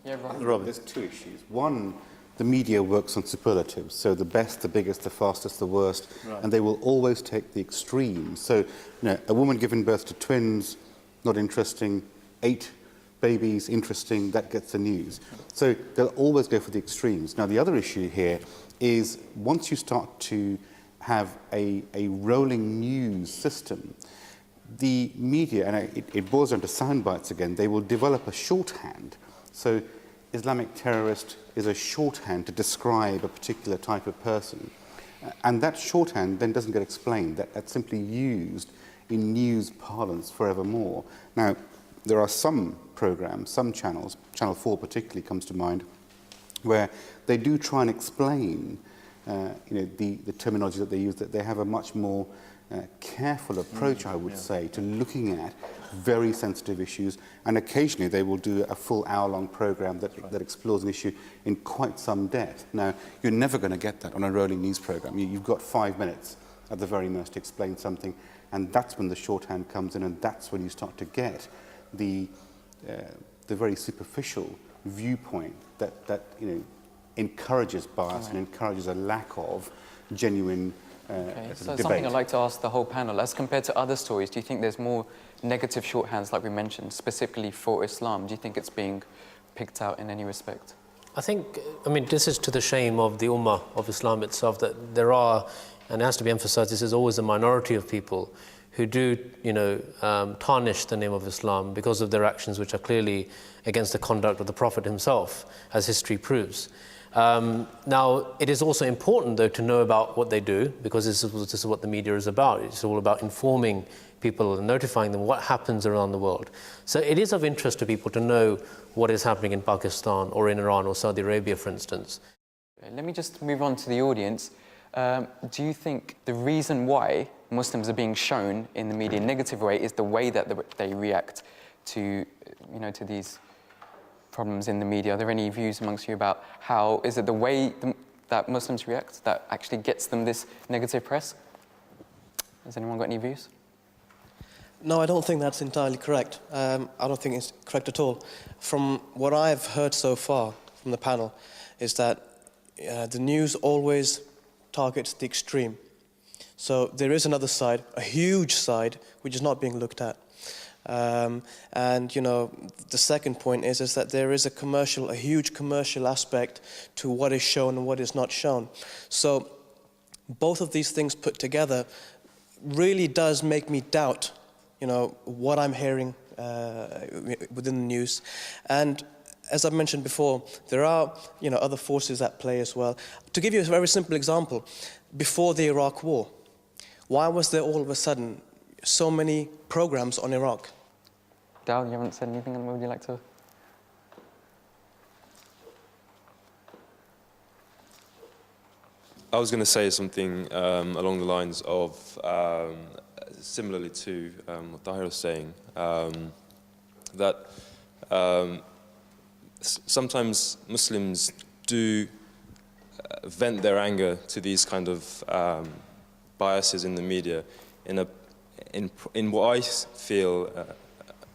Yeah, Robin, there's two issues. One, the media works on superlatives, so the best, the biggest, the fastest, the worst, and they will always take the extremes. So, a woman giving birth to twins, not interesting. 8 babies, interesting, that gets the news. So they'll always go for the extremes. Now, the other issue here is once you start to have a rolling news system, the media, and it boils down to sound bites again, they will develop a shorthand. So Islamic terrorist is a shorthand to describe a particular type of person. And that shorthand then doesn't get explained. That's simply used in news parlance forevermore. Now, there are some programs, some channels, Channel 4 particularly comes to mind, where they do try and explain the terminology that they use, that they have a much more careful approach, I would say, to looking at very sensitive issues, and occasionally they will do a full hour-long program that explores an issue in quite some depth. Now, you're never going to get that on a rolling news program. You've got 5 minutes at the very most to explain something, and that's when the shorthand comes in, and that's when you start to get the very superficial viewpoint that encourages bias and encourages a lack of genuine So debate. something I'd like to ask the whole panel, as compared to other stories, do you think there's more negative shorthands, like we mentioned, specifically for Islam? Do you think it's being picked out in any respect? I think, this is to the shame of the Ummah of Islam itself, that there are, and it has to be emphasized, this is always a minority of people who do, tarnish the name of Islam because of their actions which are clearly against the conduct of the Prophet himself, as history proves. Now, it is also important, though, to know about what they do, because this is what the media is about. It's all about informing people and notifying them what happens around the world. So it is of interest to people to know what is happening in Pakistan or in Iran or Saudi Arabia, for instance. Let me just move on to the audience. Do you think the reason why Muslims are being shown in the media in a negative way is the way that they react to, to these problems in the media? Are there any views amongst you about how, is it the way that Muslims react that actually gets them this negative press? Has anyone got any views? No, I don't think that's entirely correct. I don't think it's correct at all. From what I've heard so far from the panel is that the news always targets the extreme. So there is another side, a huge side, which is not being looked at. The second point is that there is a huge commercial aspect to what is shown and what is not shown. So both of these things put together really does make me doubt, what I'm hearing within the news. And as I've mentioned before, there are, other forces at play as well. To give you a very simple example, before the Iraq War, why was there all of a sudden so many programs on Iraq? Dal, you haven't said anything, would you like to? I was going to say something along the lines of, similarly to what Tahir was saying, that sometimes Muslims do vent their anger to these kind of biases in the media in what I feel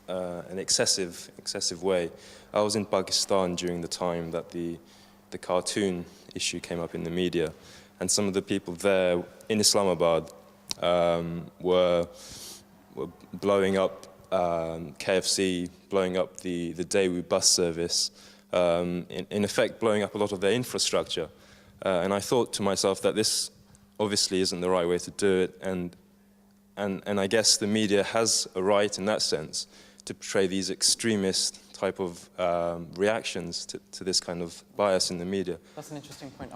an excessive way. I was in Pakistan during the time that the cartoon issue came up in the media, and some of the people there in Islamabad were blowing up KFC, blowing up the Daewoo bus service, in effect blowing up a lot of their infrastructure. And I thought to myself that this obviously isn't the right way to do it, and I guess the media has a right in that sense to portray these extremist type of reactions to this kind of bias in the media. That's an interesting point.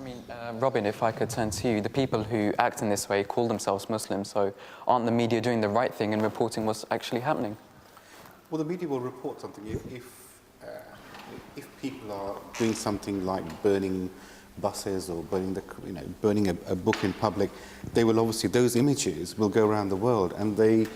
Robin, if I could turn to you, the people who act in this way call themselves Muslims, so aren't the media doing the right thing and reporting what's actually happening? Well, the media will report something if people are doing something like burning buses or burning a book in public. They will obviously, those images will go around the world, and they,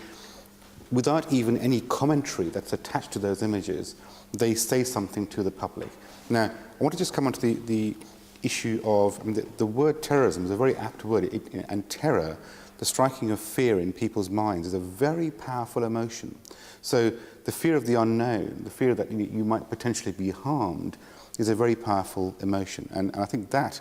without even any commentary that's attached to those images, they say something to the public. Now, I want to just come on to the issue of the word terrorism is a very apt word, and terror, the striking of fear in people's minds is a very powerful emotion. So the fear of the unknown, the fear that you might potentially be harmed, is a very powerful emotion. And I think that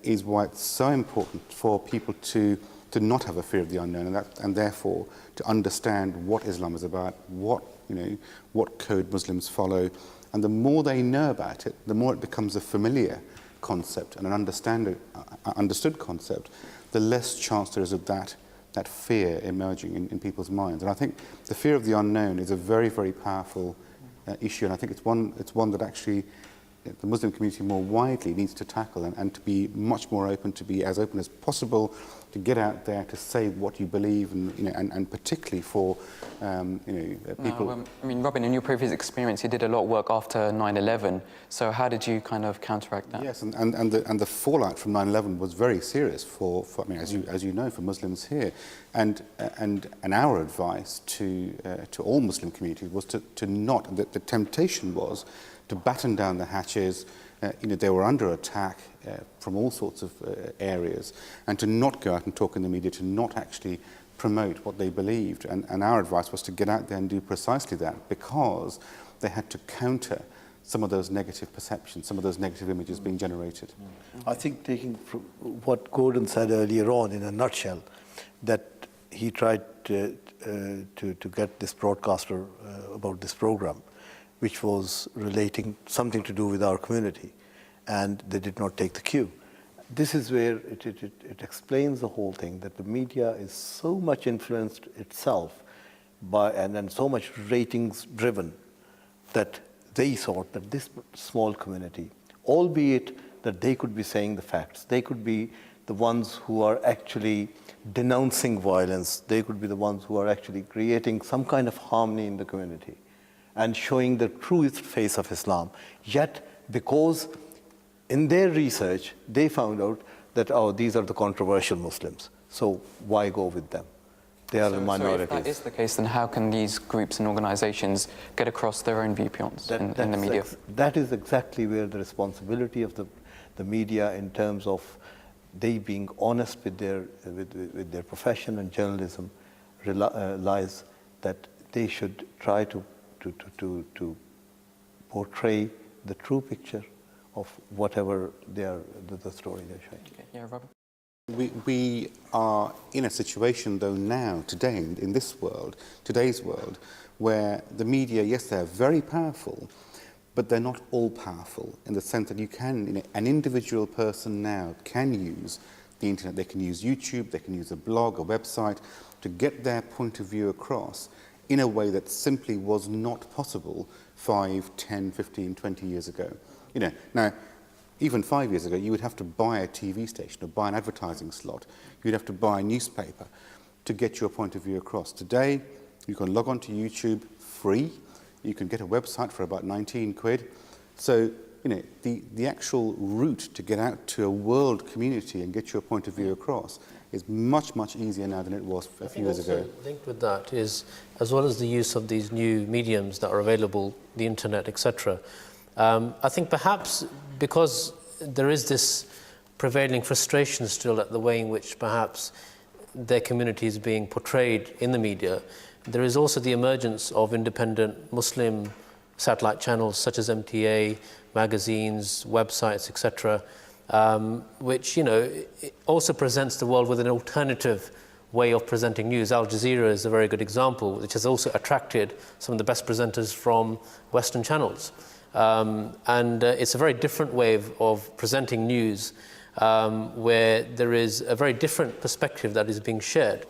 is why it's so important for people to not have a fear of the unknown, and therefore to understand what Islam is about, what code Muslims follow. And the more they know about it, the more it becomes a familiar concept and an understood concept, the less chance there is of that fear emerging in people's minds. And I think the fear of the unknown is a very, very powerful issue, and I think it's one that actually the Muslim community more widely needs to tackle and to be much more open, to be as open as possible, to get out there, to say what you believe, and particularly for people. I mean, Robin, in your previous experience, you did a lot of work after 9/11. So how did you kind of counteract that? Yes, and the fallout from 9/11 was very serious for I mean, as you know, for Muslims here, and our advice to all Muslim communities was to not. The temptation was to batten down the hatches. They were under attack from all sorts of areas, and to not go out and talk in the media, to not actually promote what they believed. And our advice was to get out there and do precisely that, because they had to counter some of those negative perceptions, some of those negative images being generated. I think, taking from what Gordon said earlier on in a nutshell, that he tried to get this broadcaster about this program, which was relating something to do with our community, and they did not take the cue. This is where it explains the whole thing, that the media is so much influenced itself by, and so much ratings driven, that they thought that this small community, albeit that they could be saying the facts, they could be the ones who are actually denouncing violence, they could be the ones who are actually creating some kind of harmony in the community and showing the true face of Islam. Yet, because in their research, they found out that, oh, these are the controversial Muslims, so why go with them? They are the minorities. So if that is the case, then how can these groups and organizations get across their own viewpoints in the media? That is exactly where the responsibility of the media, in terms of they being honest with their profession and journalism, lies, that they should try to portray the true picture of whatever the story they're showing. Okay. Yeah, Robin? We are in a situation, though, now, today, in this world, today's world, where the media, yes, they're very powerful, but they're not all powerful, in the sense that an individual person now can use the internet. They can use YouTube, they can use a blog, a website, to get their point of view across in a way that simply was not possible 5, 10, 15, 20 years ago. Now, even 5 years ago, you would have to buy a TV station or buy an advertising slot. You'd have to buy a newspaper to get your point of view across. Today, you can log on to YouTube free. You can get a website for about 19 quid. So, the actual route to get out to a world community and get your point of view across is much, much easier now than it was a few years ago. Linked with that is, as well as the use of these new mediums that are available, the internet, etc., I think perhaps because there is this prevailing frustration still at the way in which perhaps their community is being portrayed in the media, there is also the emergence of independent Muslim satellite channels such as MTA, magazines, websites, etc., which it also presents the world with an alternative way of presenting news. Al Jazeera is a very good example, which has also attracted some of the best presenters from Western channels. And it's a very different way of presenting news, where there is a very different perspective that is being shared.